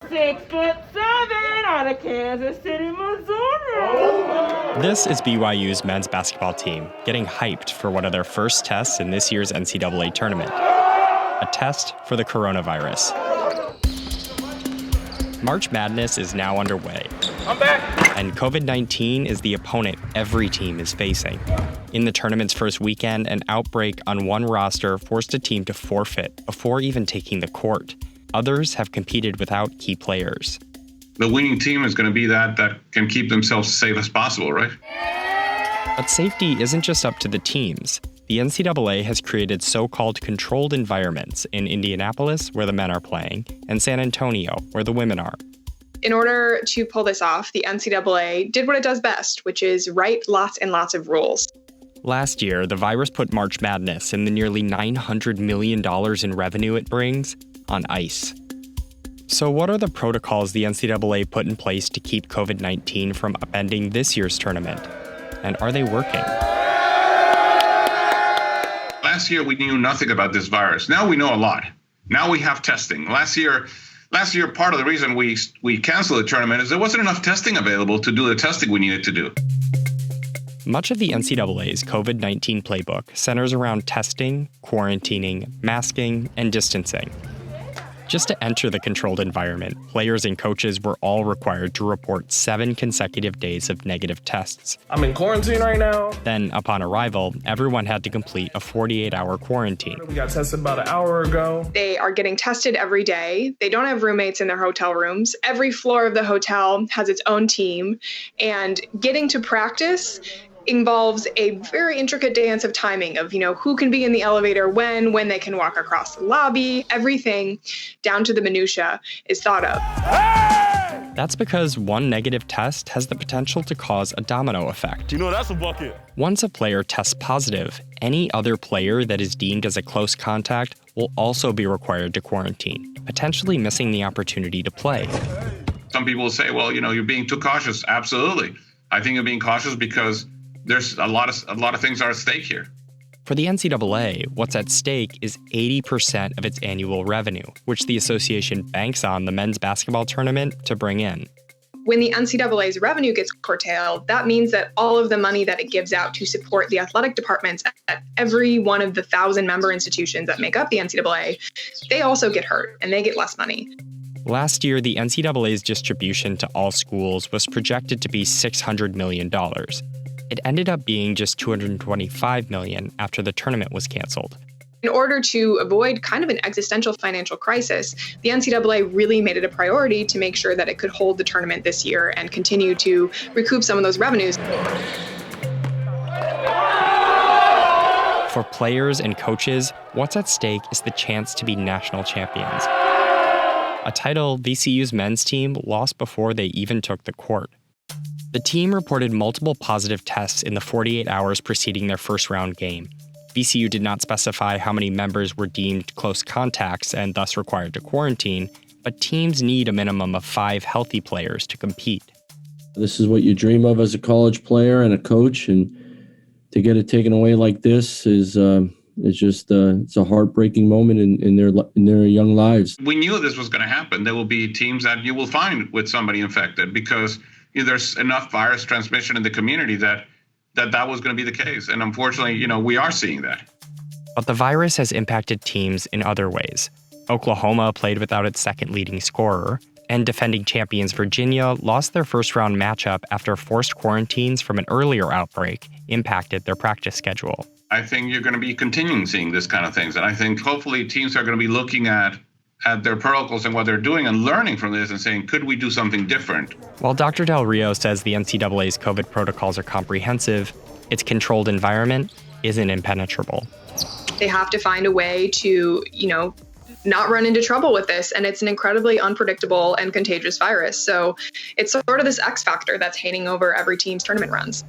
6'7" out of Kansas City, Missouri. This is BYU's men's basketball team getting hyped for one of their first tests in this year's NCAA tournament. A test for the coronavirus. March Madness is now underway. I'm back. And COVID-19 is the opponent every team is facing. In the tournament's first weekend, an outbreak on one roster forced a team to forfeit before even taking the court. Others have competed without key players. The winning team is going to be that can keep themselves as safe as possible, right? But safety isn't just up to the teams. The NCAA has created so-called controlled environments in Indianapolis, where the men are playing, and San Antonio, where the women are. In order to pull this off, the NCAA did what it does best, which is write lots and lots of rules. Last year, the virus put March Madness and the nearly $900 million in revenue it brings on ice. So what are the protocols the NCAA put in place to keep COVID-19 from upending this year's tournament? And are they working? Last year, we knew nothing about this virus. Now we know a lot. Now we have testing. Last year, part of the reason we canceled the tournament is there wasn't enough testing available to do the testing we needed to do. Much of the NCAA's COVID-19 playbook centers around testing, quarantining, masking, and distancing. Just to enter the controlled environment, players and coaches were all required to report 7 consecutive days of negative tests. I'm in quarantine right now. Then, upon arrival, everyone had to complete a 48-hour quarantine. We got tested about an hour ago. They are getting tested every day. They don't have roommates in their hotel rooms. Every floor of the hotel has its own team. And getting to practice involves a very intricate dance of timing of, who can be in the elevator when they can walk across the lobby. Everything down to the minutia is thought of. That's because one negative test has the potential to cause a domino effect. That's a bucket. Once a player tests positive, any other player that is deemed as a close contact will also be required to quarantine, potentially missing the opportunity to play. Some people will say, well, you're being too cautious. Absolutely. I think you're being cautious because there's a lot of things are at stake here. For the NCAA, what's at stake is 80% of its annual revenue, which the association banks on the men's basketball tournament to bring in. When the NCAA's revenue gets curtailed, that means that all of the money that it gives out to support the athletic departments at every one of the 1,000 member institutions that make up the NCAA, they also get hurt and they get less money. Last year, the NCAA's distribution to all schools was projected to be $600 million. It ended up being just $225 million after the tournament was canceled. In order to avoid kind of an existential financial crisis, the NCAA really made it a priority to make sure that it could hold the tournament this year and continue to recoup some of those revenues. For players and coaches, what's at stake is the chance to be national champions. A title VCU's men's team lost before they even took the court. The team reported multiple positive tests in the 48 hours preceding their first-round game. VCU did not specify how many members were deemed close contacts and thus required to quarantine, but teams need a minimum of 5 healthy players to compete. This is what you dream of as a college player and a coach, and to get it taken away like this is it's a heartbreaking moment in their young lives. We knew this was going to happen. There will be teams that you will find with somebody infected because there's enough virus transmission in the community that was going to be the case. And unfortunately, we are seeing that. But the virus has impacted teams in other ways. Oklahoma played without its second leading scorer, and defending champions Virginia lost their first-round matchup after forced quarantines from an earlier outbreak impacted their practice schedule. I think you're going to be continuing seeing this kind of things. And I think hopefully teams are going to be looking at their protocols and what they're doing and learning from this and saying, could we do something different? While Dr. Del Rio says the NCAA's COVID protocols are comprehensive, its controlled environment isn't impenetrable. They have to find a way to, not run into trouble with this. And it's an incredibly unpredictable and contagious virus. So it's sort of this X factor that's hanging over every team's tournament runs.